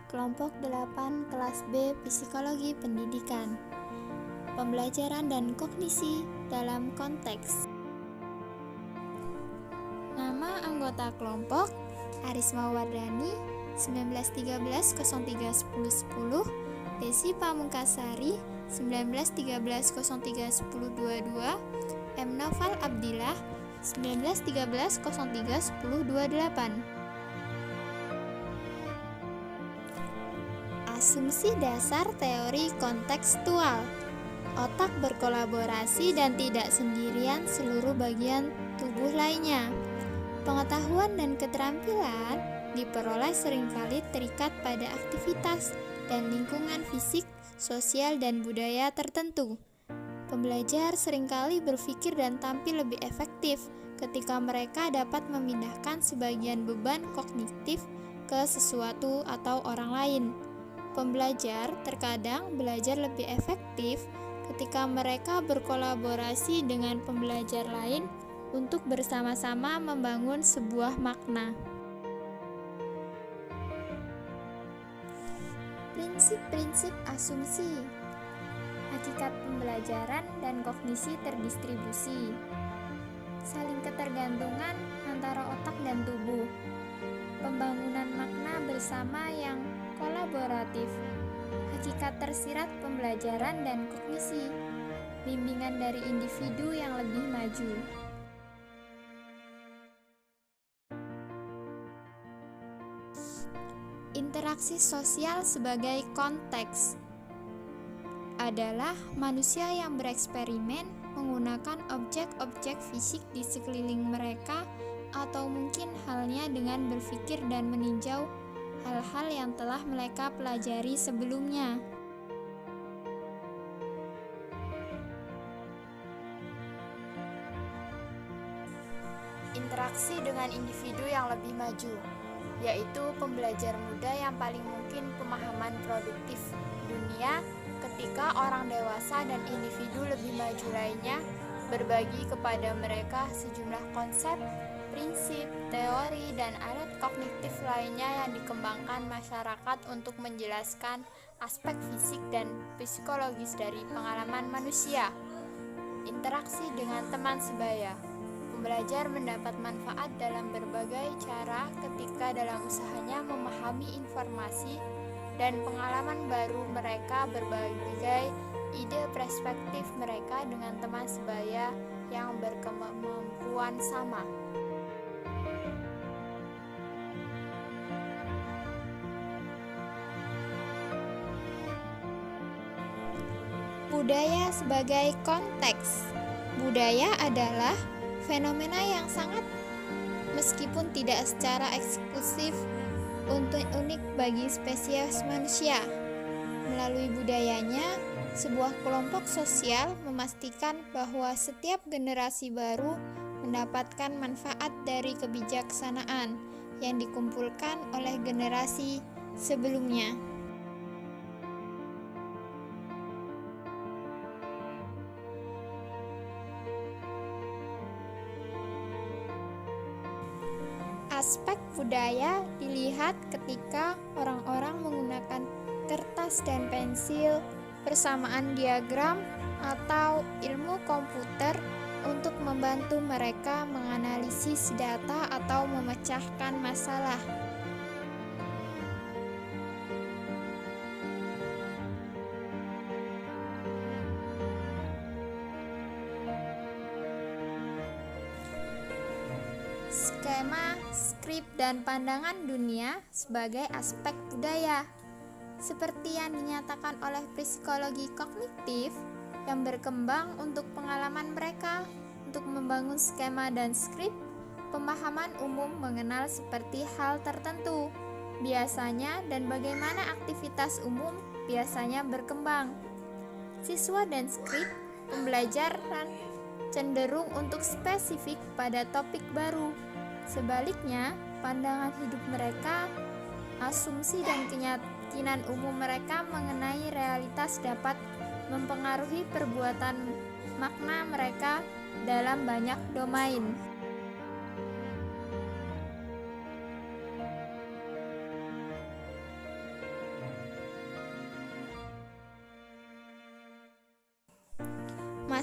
Kelompok 8 kelas B Psikologi Pendidikan. Pembelajaran dan kognisi dalam konteks. Nama anggota kelompok Arisma Wardani 1913-03-1010, Desi Pamungkasari 1913-03-1022, M. Noval Abdillah 1913-03-1028. Asumsi dasar teori kontekstual. Otak berkolaborasi dan tidak sendirian seluruh bagian tubuh lainnya. Pengetahuan dan keterampilan diperoleh seringkali terikat pada aktivitas dan lingkungan fisik, sosial, dan budaya tertentu. Pembelajar seringkali berpikir dan tampil lebih efektif ketika mereka dapat memindahkan sebagian beban kognitif ke sesuatu atau orang lain. Pembelajar terkadang belajar lebih efektif ketika mereka berkolaborasi dengan pembelajar lain untuk bersama-sama membangun sebuah makna. Prinsip-prinsip asumsi. Hakikat pembelajaran dan kognisi terdistribusi. Saling ketergantungan antara otak dan tubuh. Pembangunan makna bersama yang kolaboratif. Hakikat tersirat pembelajaran dan kognisi. Bimbingan dari individu yang lebih maju. Interaksi sosial sebagai konteks adalah manusia yang bereksperimen menggunakan objek-objek fisik di sekeliling mereka, atau mungkin halnya dengan berpikir dan meninjau hal-hal yang telah mereka pelajari sebelumnya. Interaksi dengan individu yang lebih maju, yaitu pembelajar muda yang paling mungkin pemahaman produktif dunia ketika orang dewasa dan individu lebih maju lainnya berbagi kepada mereka sejumlah konsep, prinsip, teori, dan alat kognitif lainnya yang dikembangkan masyarakat untuk menjelaskan aspek fisik dan psikologis dari pengalaman manusia. Interaksi dengan teman sebaya. Pembelajar mendapat manfaat dalam berbagai cara ketika dalam usahanya memahami informasi dan pengalaman baru mereka, berbagai ide perspektif mereka dengan teman sebaya yang berkemampuan sama. Budaya sebagai konteks. Budaya adalah fenomena yang sangat, meskipun tidak secara eksklusif, unik bagi spesies manusia. Melalui budayanya, sebuah kelompok sosial memastikan bahwa setiap generasi baru mendapatkan manfaat dari kebijaksanaan yang dikumpulkan oleh generasi sebelumnya. Aspek budaya dilihat ketika orang-orang menggunakan kertas dan pensil, persamaan diagram, atau ilmu komputer untuk membantu mereka menganalisis data atau memecahkan masalah. Skema, skrip, dan pandangan dunia sebagai aspek budaya, seperti yang dinyatakan oleh psikologi kognitif yang berkembang untuk pengalaman mereka untuk membangun skema dan skrip. Pemahaman umum mengenal seperti hal tertentu biasanya dan bagaimana aktivitas umum biasanya berkembang. Siswa dan skrip pembelajaran cenderung untuk spesifik pada topik baru. Sebaliknya, pandangan hidup mereka, asumsi dan keyakinan umum mereka mengenai realitas dapat mempengaruhi perbuatan makna mereka dalam banyak domain.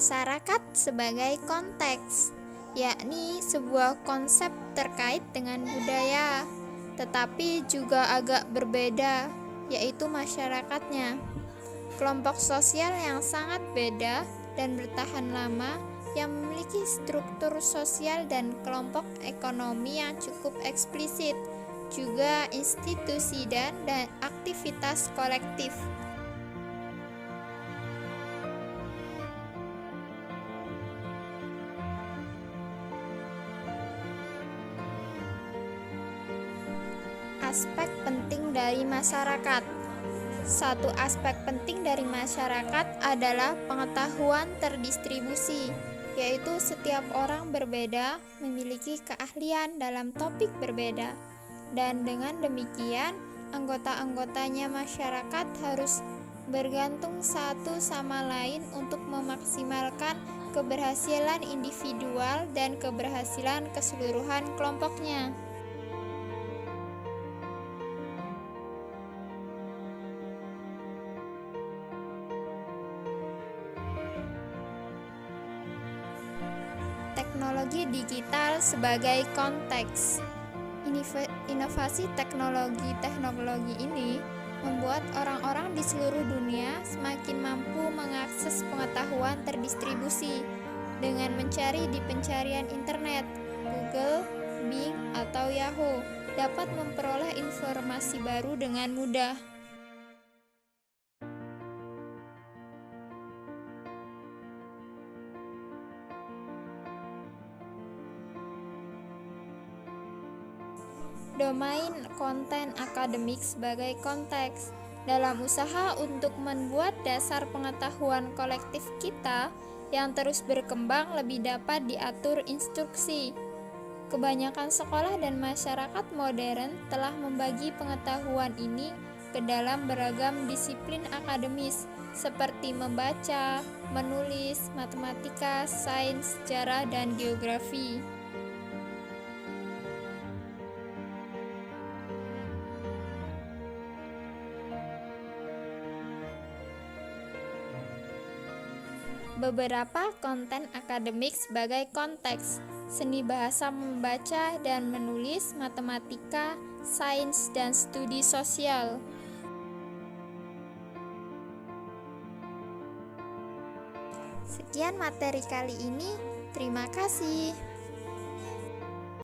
Masyarakat sebagai konteks, yakni sebuah konsep terkait dengan budaya, tetapi juga agak berbeda, yaitu masyarakatnya. Kelompok sosial yang sangat beda dan bertahan lama, yang memiliki struktur sosial dan kelompok ekonomi yang cukup eksplisit, juga institusi dan aktivitas kolektif. Aspek penting dari masyarakat. Satu aspek penting dari masyarakat adalah pengetahuan terdistribusi, yaitu setiap orang berbeda memiliki keahlian dalam topik berbeda, dan dengan demikian anggota-anggotanya masyarakat harus bergantung satu sama lain untuk memaksimalkan keberhasilan individual dan keberhasilan keseluruhan kelompoknya. Teknologi digital sebagai konteks. Inovasi teknologi ini membuat orang-orang di seluruh dunia semakin mampu mengakses pengetahuan terdistribusi dengan mencari di pencarian internet. Google, Bing, atau Yahoo dapat memperoleh informasi baru dengan mudah. Domain konten akademik sebagai konteks. Dalam usaha untuk membuat dasar pengetahuan kolektif kita yang terus berkembang lebih dapat diatur instruksi. Kebanyakan sekolah dan masyarakat modern telah membagi pengetahuan ini ke dalam beragam disiplin akademis seperti membaca, menulis, matematika, sains, sejarah, dan geografi. Beberapa konten akademik sebagai konteks: seni bahasa membaca dan menulis, matematika, sains, dan studi sosial. Sekian materi kali ini. Terima kasih.